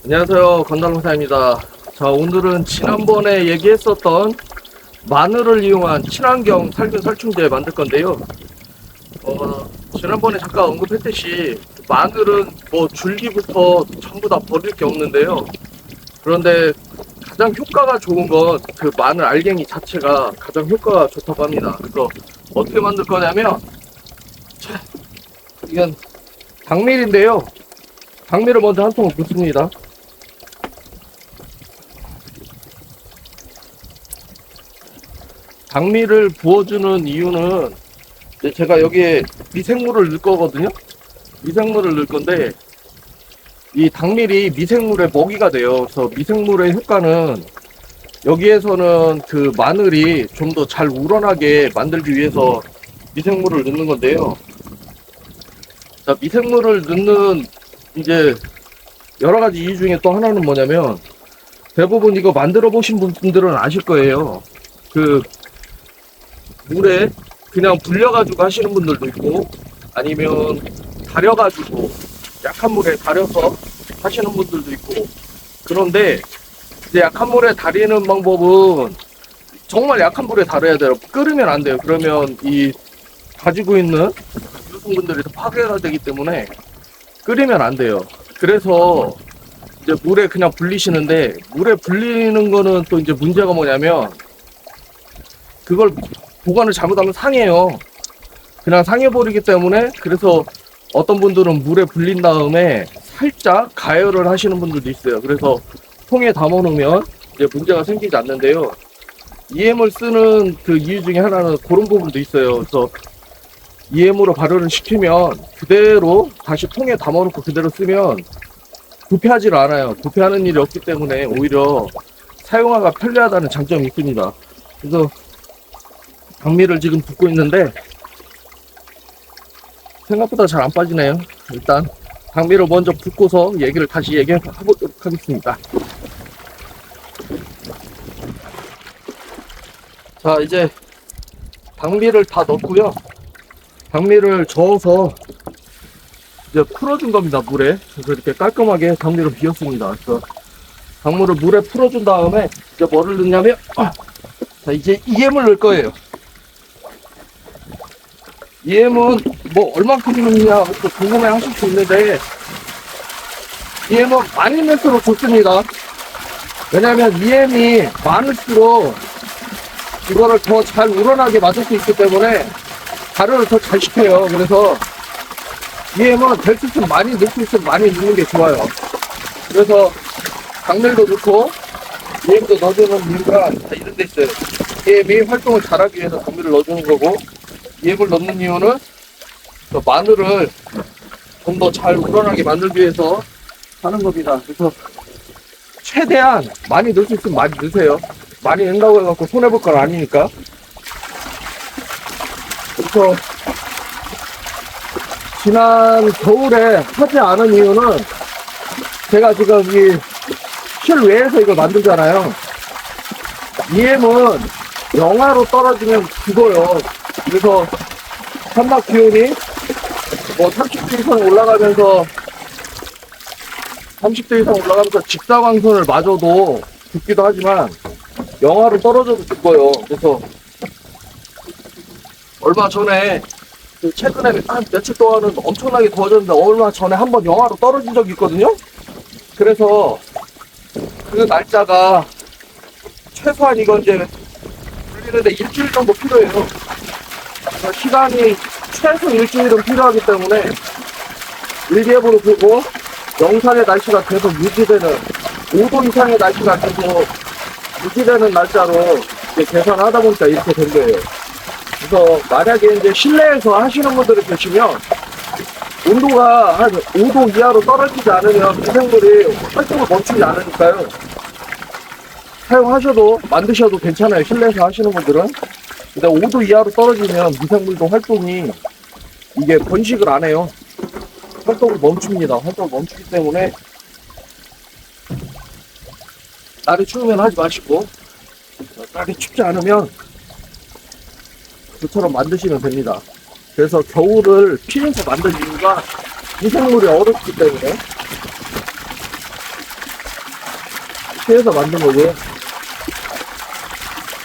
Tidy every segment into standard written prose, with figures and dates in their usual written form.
안녕하세요, 건달농사입니다. 자, 오늘은 지난번에 얘기했었던 마늘을 이용한 친환경 살균 살충제 만들 건데요. 지난번에 잠깐 언급했듯이 마늘은 뭐 줄기부터 전부 다 버릴 게 없는데요. 그런데 가장 효과가 좋은 건 그 마늘 알갱이 자체가 가장 효과가 좋다고 합니다. 그래서 어떻게 만들 거냐면, 자, 이건 당밀인데요. 당밀을 먼저 한 통을 붓습니다. 당밀을 부어주는 이유는 제가 여기에 미생물을 넣을 거거든요. 미생물을 넣을 건데 이 당밀이 미생물의 먹이가 돼요. 그래서 미생물의 효과는 여기에서는 그 마늘이 좀 더 잘 우러나게 만들기 위해서 미생물을 넣는 건데요. 자, 미생물을 넣는 이제 여러 가지 이유 중에 또 하나는 뭐냐면, 대부분 이거 만들어 보신 분들은 아실 거예요. 그 물에 그냥 불려가지고 하시는 분들도 있고, 아니면 달여가지고 약한 물에 달여서 하시는 분들도 있고. 그런데 이제 약한 물에 달이는 방법은 정말 약한 물에 달여야 돼요. 끓으면 안 돼요. 그러면 이 가지고 있는 유성분들이 더 파괴가 되기 때문에 끓이면 안 돼요. 그래서 이제 물에 그냥 불리시는데, 물에 불리는 거는 또 이제 문제가 뭐냐면, 그걸 보관을 잘못하면 상해요. 그냥 상해버리기 때문에, 그래서 어떤 분들은 물에 불린 다음에 살짝 가열을 하시는 분들도 있어요. 그래서 통에 담아 놓으면 이제 문제가 생기지 않는데요. EM을 쓰는 그 이유 중에 하나는 그런 부분도 있어요. 그래서 EM으로 발효를 시키면 그대로 다시 통에 담아 놓고 그대로 쓰면 부패하지를 않아요. 부패하는 일이 없기 때문에 오히려 사용하기가 편리하다는 장점이 있습니다. 그래서 당밀을 지금 붓고 있는데 생각보다 잘 안 빠지네요. 일단 당밀을 먼저 붓고서 얘기를 다시 얘기해보도록 하겠습니다. 자, 이제 당밀을 다 넣고요. 당밀을 저어서 이제 풀어준 겁니다, 물에. 그래서 이렇게 깔끔하게 당밀을 비웠습니다. 그래서 당밀을 물에 풀어준 다음에 이제 뭐를 넣냐면, 자, 이제 EM을 넣을 거예요. EM은 뭐 얼만큼 넣느냐 또 궁금해 하실 수 있는데, EM은 많이 넣을수록 좋습니다. 왜냐면 EM이 많을수록 이거를 더 잘 우러나게 만들 수 있기 때문에 발효를 더 잘 시켜요. 그래서 EM은 될 수 있으면 많이 넣을 수 있으면 많이 넣는 게 좋아요. 그래서 당밀도 넣고 EM도 넣어주는 이유가 다 이런 데 있어요. EM이 활동을 잘하기 위해서 당밀을 넣어주는 거고, EM을 넣는 이유는 마늘을 좀 더 잘 우러나게 만들기 위해서 하는 겁니다. 그래서 최대한 많이 넣을 수 있으면 많이 넣으세요. 많이 넣는다고 해갖고 손해볼 건 아니니까. 그래서 지난 겨울에 하지 않은 이유는, 제가 지금 이 실외에서 이걸 만들잖아요. EM은 영하로 떨어지면 죽어요. 그래서 한낮 기온이 뭐 30도 이상 올라가면서 직사광선을 맞아도 죽기도 하지만 영하로 떨어져도 죽어요. 그래서 얼마 전에 최근에 한 며칠 동안은 엄청나게 더워졌는데, 얼마 전에 한번 영하로 떨어진 적이 있거든요. 그래서 그 날짜가 최소한 이거 이제 불리는데 일주일 정도 필요해요. 그러니까 시간이 최소 일주일은 필요하기 때문에 일기예보로 보고 영상의 날씨가 계속 유지되는, 5도 이상의 날씨가 계속 유지되는 날짜로 이제 계산하다 보니까 이렇게 된 거예요. 그래서 만약에 이제 실내에서 하시는 분들이 계시면 온도가 한 5도 이하로 떨어지지 않으면 미생물이 활동을 멈추지 않으니까요. 사용하셔도, 만드셔도 괜찮아요. 실내에서 하시는 분들은. 근데 5도 이하로 떨어지면 미생물도 활동이, 이게 번식을 안 해요. 활동을 멈춥니다. 활동을 멈추기 때문에 날이 추우면 하지 마시고, 날이 춥지 않으면 저처럼 만드시면 됩니다. 그래서 겨울을 피해서 만든 이유가 미생물이 어렵기 때문에. 피해서 만든 거고요.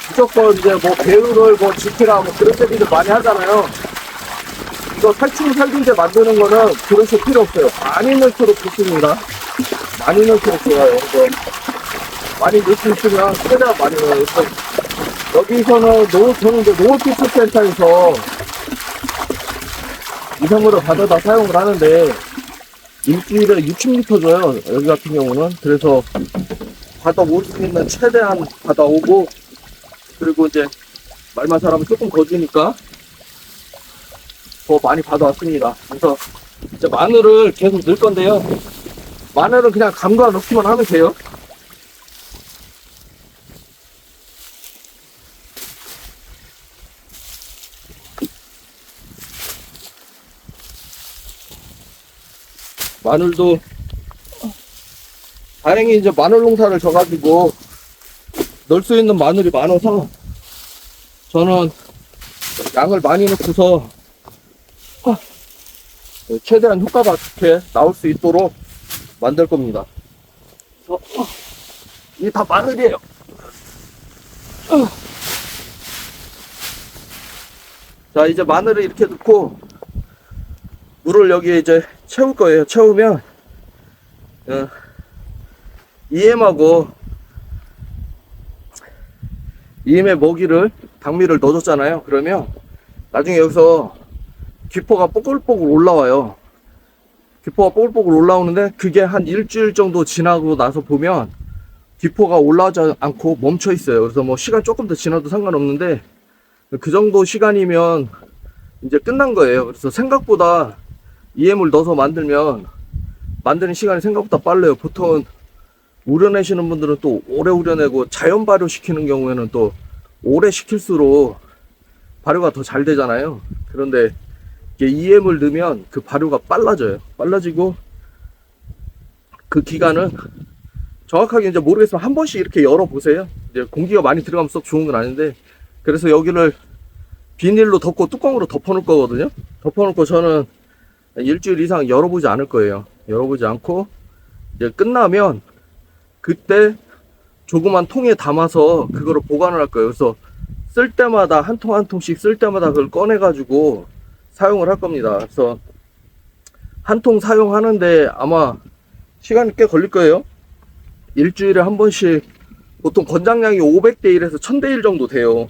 무조건 이제 뭐 배우를 뭐 지키라 뭐 그런 얘기들 많이 하잖아요. 이거 살충살균제 만드는 거는 그러실 필요 없어요. 많이 넣을수록 좋습니다. 많이 넣을수록 좋아요. 그래서 많이 넣을 수 있으면 최대한 많이 넣어요. 그래서 여기서는 저는 이제 노을피스 센터에서 미생물을 받아다 사용을 하는데 일주일에 60리터 줘요. 여기 같은 경우는. 그래서 받아올 수 있는 최대한 받아오고, 그리고 이제 말만 잘하면 조금 더 주니까 더 많이 받아왔습니다. 그래서 이제 마늘을 계속 넣을 건데요. 마늘은 그냥 감가 넣기만 하면 돼요. 마늘도 다행히 이제 마늘 농사를 져가지고 넣을 수 있는 마늘이 많아서 저는 양을 많이 넣고서 최대한 효과가 좋게 나올 수 있도록 만들 겁니다. 이게 다 마늘이에요. 자, 이제 마늘을 이렇게 넣고 물을 여기에 이제 채울 거예요. 채우면 EM하고 EM의 먹이를 당미를 넣어줬잖아요. 그러면 나중에 여기서 기포가 뽀글뽀글 올라와요. 기포가 뽀글뽀글 올라오는데 그게 한 일주일 정도 지나고 나서 보면 기포가 올라오지 않고 멈춰 있어요. 그래서 뭐 시간 조금 더 지나도 상관없는데 그 정도 시간이면 이제 끝난 거예요. 그래서 생각보다 EM을 넣어서 만들면 만드는 시간이 생각보다 빨라요. 보통 우려내시는 분들은 또 오래 우려내고 자연 발효 시키는 경우에는 또 오래 시킬수록 발효가 더 잘 되잖아요. 그런데 이게 EM을 넣으면 그 발효가 빨라져요. 빨라지고 그 기간은 정확하게 이제 모르겠으면 한 번씩 이렇게 열어보세요. 이제 공기가 많이 들어가면 썩 좋은 건 아닌데, 그래서 여기를 비닐로 덮고 뚜껑으로 덮어놓을 거거든요. 덮어놓고 저는 일주일 이상 열어보지 않을 거예요. 열어보지 않고 이제 끝나면 그때 조그만 통에 담아서 그거를 보관을 할 거예요. 그래서 쓸 때마다 한 통 한 통씩 쓸 때마다 그걸 꺼내 가지고 사용을 할 겁니다. 그래서 한 통 사용하는데 아마 시간이 꽤 걸릴 거예요. 일주일에 한 번씩 보통 권장량이 500대 1에서 1000대 1 정도 돼요.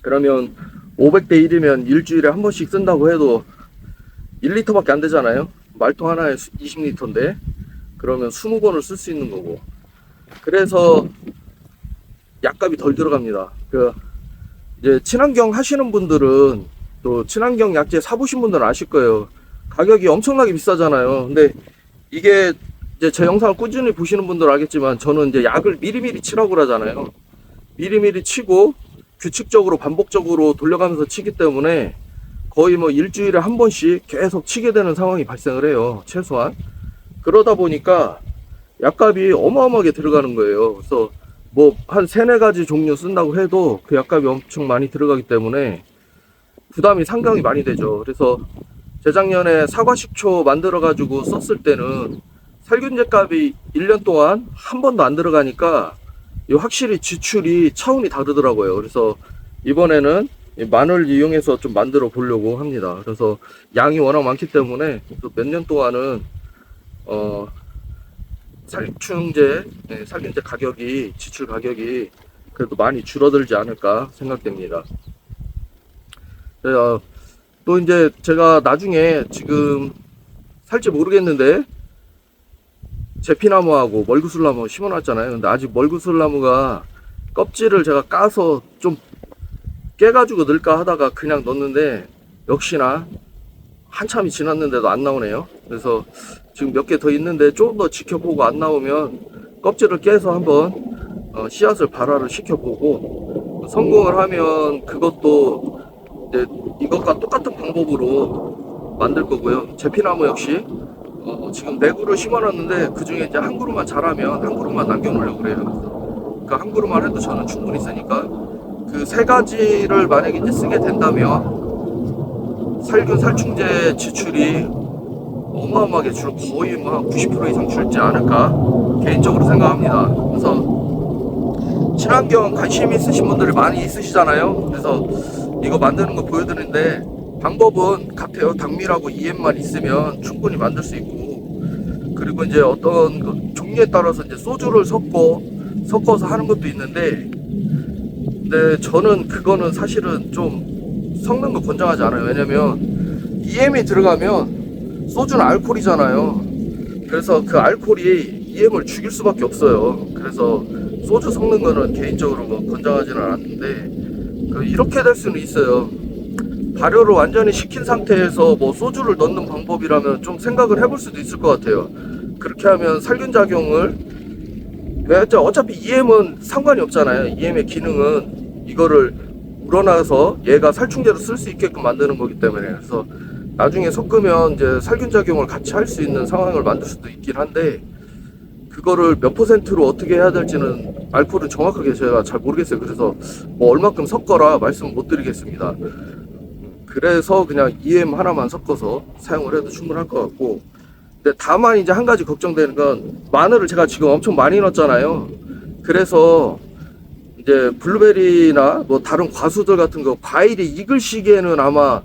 그러면 500대 1이면 일주일에 한 번씩 쓴다고 해도 1리터밖에 안 되잖아요. 말통 하나에 20리터인데 그러면 20번을 쓸 수 있는 거고, 그래서 약값이 덜 들어갑니다. 이제 친환경 하시는 분들은, 또 친환경 약재 사보신 분들은 아실 거예요. 가격이 엄청나게 비싸잖아요. 근데 이게 이제 제 영상을 꾸준히 보시는 분들은 알겠지만 저는 이제 약을 미리미리 치라고 그러잖아요. 미리미리 치고 규칙적으로 반복적으로 돌려가면서 치기 때문에 거의 뭐 일주일에 한 번씩 계속 치게 되는 상황이 발생을 해요. 최소한. 그러다 보니까 약값이 어마어마하게 들어가는 거예요. 그래서 뭐 한 3-4가지 종류 쓴다고 해도 그 약값이 엄청 많이 들어가기 때문에 부담이 상당히 많이 되죠. 그래서 재작년에 사과식초 만들어 가지고 썼을 때는 살균제 값이 1년 동안 한 번도 안 들어가니까 확실히 지출이 차원이 다르더라고요. 그래서 이번에는 마늘 이용해서 좀 만들어 보려고 합니다. 그래서 양이 워낙 많기 때문에 몇 년 동안은 살균제 가격이, 지출 가격이 그래도 많이 줄어들지 않을까 생각됩니다. 또 이제 제가 나중에 지금 살지 모르겠는데 제피나무하고 멀구슬나무 심어놨잖아요. 근데 아직 멀구슬나무가 껍질을 제가 까서 좀 깨가지고 넣을까 하다가 그냥 넣었는데 역시나 한참이 지났는데도 안 나오네요. 그래서 지금 몇 개 더 있는데 조금 더 지켜보고 안 나오면 껍질을 깨서 한번 씨앗을 발화를 시켜보고 성공을 하면 그것도 이제 이것과 똑같은 방법으로 만들 거고요. 제피나무 역시 지금 4그루 심어놨는데 그 중에 이제 한 그루만 자라면 한 그루만 남겨놓으려고 그래요. 그러니까 한 그루만 해도 저는 충분히 쓰니까 그 3가지를 만약에 이제 쓰게 된다면 살균 살충제 지출이 어마어마하게 줄, 거의 뭐 90% 이상 줄지 않을까 개인적으로 생각합니다. 그래서 친환경 관심 있으신 분들이 많이 있으시잖아요. 그래서 이거 만드는 거 보여드리는데 방법은 같아요. 당밀하고 EM만 있으면 충분히 만들 수 있고, 그리고 이제 어떤 그 종류에 따라서 이제 소주를 섞어서 하는 것도 있는데, 근데 저는 그거는 사실은 좀 섞는 거 권장하지 않아요. 왜냐면 EM이 들어가면 소주는 알코올이잖아요. 그래서 그 알코올이 EM을 죽일 수밖에 없어요. 그래서 소주 섞는 거는 개인적으로 뭐 권장하지는 않았는데, 이렇게 될 수는 있어요. 발효를 완전히 식힌 상태에서 뭐 소주를 넣는 방법이라면 좀 생각을 해볼 수도 있을 것 같아요. 그렇게 하면 살균 작용을, 왜 어차피 EM은 상관이 없잖아요. EM의 기능은 이거를 우러나서 얘가 살충제로 쓸 수 있게끔 만드는 거기 때문에, 그래서 나중에 섞으면 이제 살균 작용을 같이 할 수 있는 상황을 만들 수도 있긴 한데, 그거를 몇 퍼센트로 어떻게 해야 될지는 알코올은 정확하게 제가 잘 모르겠어요. 그래서 뭐 얼마큼 섞어라 말씀 못 드리겠습니다. 그래서 그냥 EM 하나만 섞어서 사용을 해도 충분할 것 같고, 근데 다만 이제 한 가지 걱정되는 건, 마늘을 제가 지금 엄청 많이 넣었잖아요. 그래서 이제 블루베리나 뭐 다른 과수들 같은 거, 과일이 익을 시기에는 아마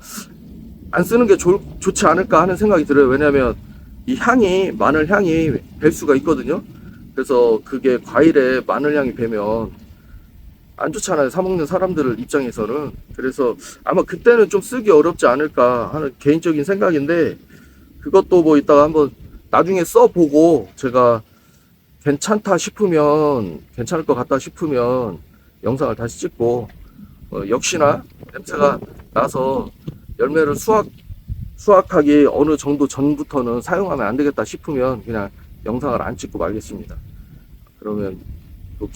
안 쓰는 게 좋지 않을까 하는 생각이 들어요. 왜냐면 이 향이, 마늘 향이 배 수가 있거든요. 그래서 그게 과일에 마늘 향이 배면 안 좋잖아요, 사 먹는 사람들 입장에서는. 그래서 아마 그때는 좀 쓰기 어렵지 않을까 하는 개인적인 생각인데, 그것도 뭐 이따가 한번 나중에 써보고 제가 괜찮다 싶으면, 괜찮을 것 같다 싶으면 영상을 다시 찍고, 역시나 냄새가 나서 열매를 수확하기 어느 정도 전부터는 사용하면 안 되겠다 싶으면 그냥 영상을 안 찍고 말겠습니다. 그러면 또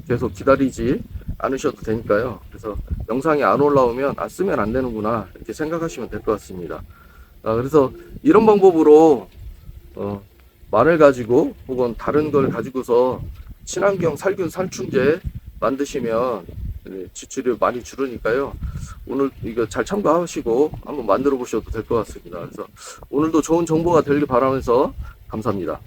계속 기다리지 않으셔도 되니까요. 그래서 영상이 안 올라오면 쓰면 안 되는구나 이렇게 생각하시면 될 것 같습니다. 그래서 이런 방법으로 마늘 가지고 혹은 다른 걸 가지고서 친환경 살균 살충제 만드시면 지출이 많이 줄으니까요. 오늘 이거 잘 참고하시고 한번 만들어 보셔도 될 것 같습니다. 그래서 오늘도 좋은 정보가 되길 바라면서 감사합니다.